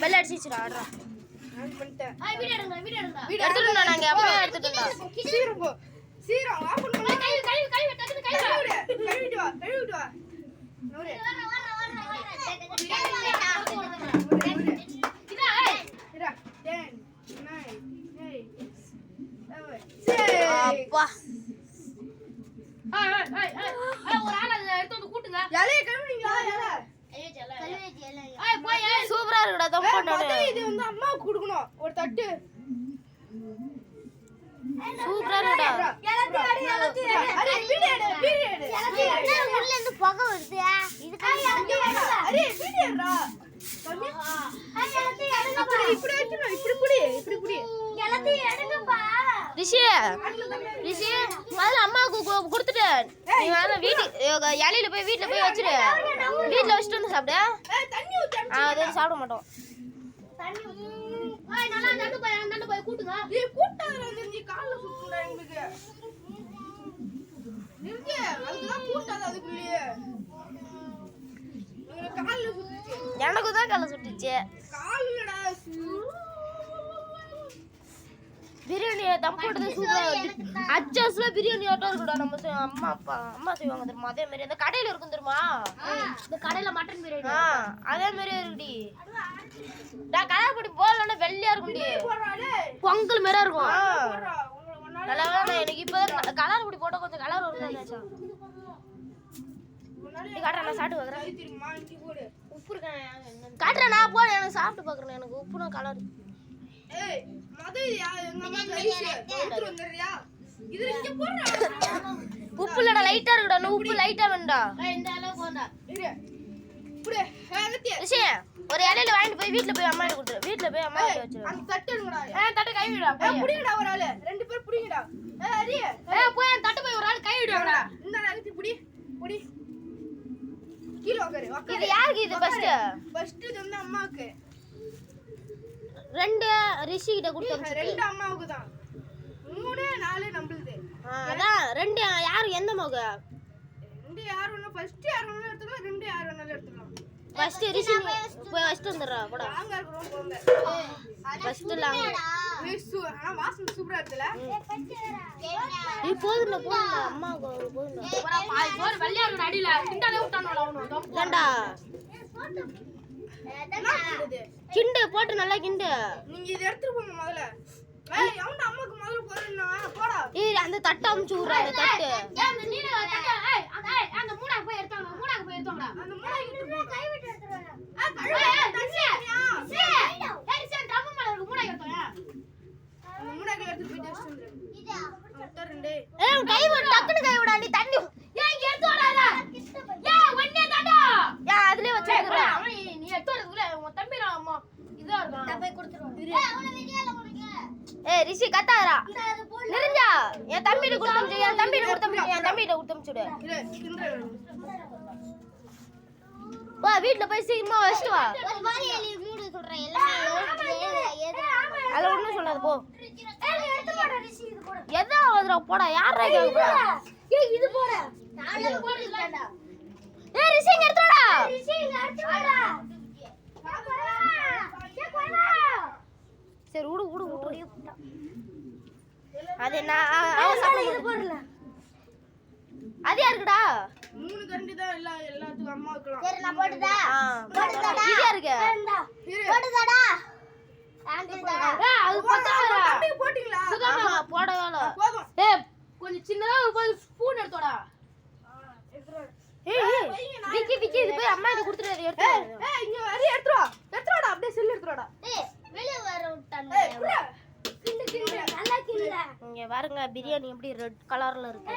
Bell அடிச்சிச்சுடா ஆடுறா நான் பண்ணிட்டேன். வீடியோ எடுங்க. எடுத்துட்டோம் நாங்க அப்படியே எடுத்துட்டோம். சீக்கிரம் போ. சீக்கிரம் ஓபன் பண்ணு. கை டக்குனு கை கழுவிட்டு வா. நூறு. இதா 10 9 8 7 அப்பா ஒரு ஆளை எடுத்து வந்து கூட்டுங்க. இலைய கழுவுனீங்களா இலை? சூப்பரா இருக்குடா தம் போட்டானே. இது வந்து அம்மாவுக்கு கொடுக்கணும் ஒரு தட்டு. சூப்பரா இருக்குடா. அரே வீடியோ எடு. உள்ள இருந்து புகை வருது. இதுக்கு அரே வீடியோ எடுடா. இப்படி வைக்கணும். இப்படி புடி. எல்லாத்தையும் எடுங்கப்பா. ரிஷி முதல்ல அம்மாவுக்கு கொடுத்துட்டு நீ வேணா இலையில போய் வீட்டுல போய் வச்சிரு. வீட்டுல வச்சுட்டு வந்து சாப்பிடு. தண்ணி ஊத்து. அது சாப்பிட மாட்டோம். நல்லா நண்டு போய் கூட்டுங்க. நீ கூட்டாதற நீ கால்ல சுத்துடா எங்களுக்கு. நிறுத்து. அதுதான் கூட்டாத அதுக்குள்ளே. கால்ல சுத்துச்சு. எனக்கு தான் கால்ல சுட்டுச்சு. கால்லடா. பிரியாணி தம் போட்டது சூப்பரா அட்ஜஸ்ட்ல பிரியாணி ஆட்டோ இருக்குடா. நம்ம அம்மா செய்வாங்க தெரியுமா? அதே மாதிரி அந்த கடையில இருக்கும் தெரியுமா? இந்த கடையில மட்டன் பிரியாணி. அதே மாதிரி இருக்குடி. நான் கலாப்படி போடலன்னா வெள்ளையா இருக்கும்டி. பொங்கல் மாதிரி இருக்கும். நல்லா எனக்கு இப்ப கலர் பொடி போட்டா கொஞ்சம் கலர் வருது. காட்டுறேன் நான் சாப்பிட்டு பாக்குறேன். உப்பு இருக்கா? காட்டுறேன் நான் போறேன். எனக்கு சாப்பிட்டு பாக்குறேன். எனக்கு உப்புனா கலர். ஏய் மதுரியா எங்க அம்மா ரைஸ் எடுத்து வந்துறியா? இது இங்க போறா. உப்பு இல்லடா லைட்டா இருக்குடா. நீ உப்பு லைட்டா வேண்டா. இந்த அளவுக்கு போண்டா. இரு. புடி. ஹேகத்தியா. ரிஷி ஒரு இலையில வாங்கிட்டு போய் வீட்ல போய் அம்மா கிட்ட கொடுத்துரு. வீட்ல போய் அம்மா கிட்ட வச்சிரு. அந்த தட்டு எடுங்கடா. தட்டு கை விடுடா. புடிங்கடா ஒரு ஆளு. ரெண்டு பேர் புடிங்கடா. அரி. போய் அந்த தட்டு போய் ஒரு ஆள் கை விடுவாங்கடா. இந்த ஹேகத்தி புடி. கீழ உட்காரு. இது யாருக்கு இது ஃபர்ஸ்ட் இது வந்து அம்மாக்கு. ரெண்டு ரிஷி கிட்ட கொடுத்து ரெண்டு அம்மாவுக்கு தான். 3 4 நம்மளுது. அதான் ரெண்டு யாரு எந்த மக? ரெண்டு யார் வேணா ஃபர்ஸ்ட் யார் வேணா எடுத்துக்கலாம். ரெண்டு யார் வேணாலும் எடுத்துக்கலாம். ஃபர்ஸ்ட் ரிஷி போய் ஃபர்ஸ்ட் வந்துறா போடா. நாங்க இருக்கறோம் போங்க. ஃபர்ஸ்ட் லாங்க. ஆனா வாசனை சூப்பரா இருக்குல. போதும்டா அம்மாக்கு போதும்டா. போற வெள்ளையா இருக்கு அடியில. கிண்டாலே விட்டானோடா அவனோ. ஏண்டா கிண்டு போட்டு நல்லா கிண்டு. நீங்க இத எடுத்துட்டு போங்க முதல்ல. ஏய் அவன் அம்மாக்கு முதல்ல போறேன்னா போடா. ஏய் அந்த தட்ட அமுச்சு விடுறா. அந்த தட்டு அந்த நீல தட்ட அந்த மூடாக்கு போய் எடுத்தாங்க. அந்த மூடாக்கு போய் கை விட்டு எடுத்துறாங்க. தண்ணி ஏய் சார் டப்பு மேல இருக்கு மூடாக்கு எடுத்தாங்க. அந்த மூடாக்கு எடுத்து போய் டெஸ்ட் வந்துரு. இதா மொத்தம் ரெண்டு. ஏய் கை விடு டக்குனு கை விடா. நீ தண்ணி ஏய் இங்க எடுத்து வராத. ஏய் ஒண்ணே தட்டா. அதுலயே வச்சிருக்கற. நீ எடுத்து வரதுல உன் தம்பி அம்மா இதா இருக்கான். நான் போய் கொடுத்துறேன். ஏய் அவன வீடியோல போடுங்க. ஏய் ரிஷி கத்தாரா. நிரஞ்சா என் தம்பிட்ட கொடுத்தம்ச்சு. என் தம்பிட்ட கொடுத்தம்ச்சுடு. இல்ல கிண்டல். வா வீட்ல போய் சீக்கிரமா வச்சிட்டு வா. ஒரு மாதிரி எலி மூடு சொல்றேன். எல்லாம் அத ஒண்ணும் சொல்லாத போ. ஏய் எடுத்து போடா ரிஷி இது போடு. எதா வதற போடா. யாரா கேக்குறா? ஏய் இது போடு. நானே போடுறேன்டா. ஏய் ரிஷி இங்க எடுத்து வாடா. ரிஷி இங்க எடுத்து வாடா. சரி விடு. அது நான் இது போறல. அது யாருக்குடா? 3 கண்டி தான் எல்லாத்துக்கும் அம்மாவுக்குலாம். சரி நான் போடுதா. இது யாருக்கு? போடுதாடா. அது பத்தாதடா. தம்பி போடிங்களா? போடவே இல்ல. போதும். ஏய் கொஞ்சம் சின்னதா ஒரு ஸ்பூன் எடுத்தோடா. ஏய் விக்கி இது போய் அம்மா கிட்ட கொடுத்துட்டு எடுத்து. ஏய் இங்க வரி எடுத்துடா அப்படியே செல் எடுத்துடா. ஏய் வெளிய வர விட்டானே. ஏய் குடா. கிண்டு நல்லா கிண்ட. இங்க பாருங்க பிரியாணி எப்படி ரெட் கலர்ல இருக்கு.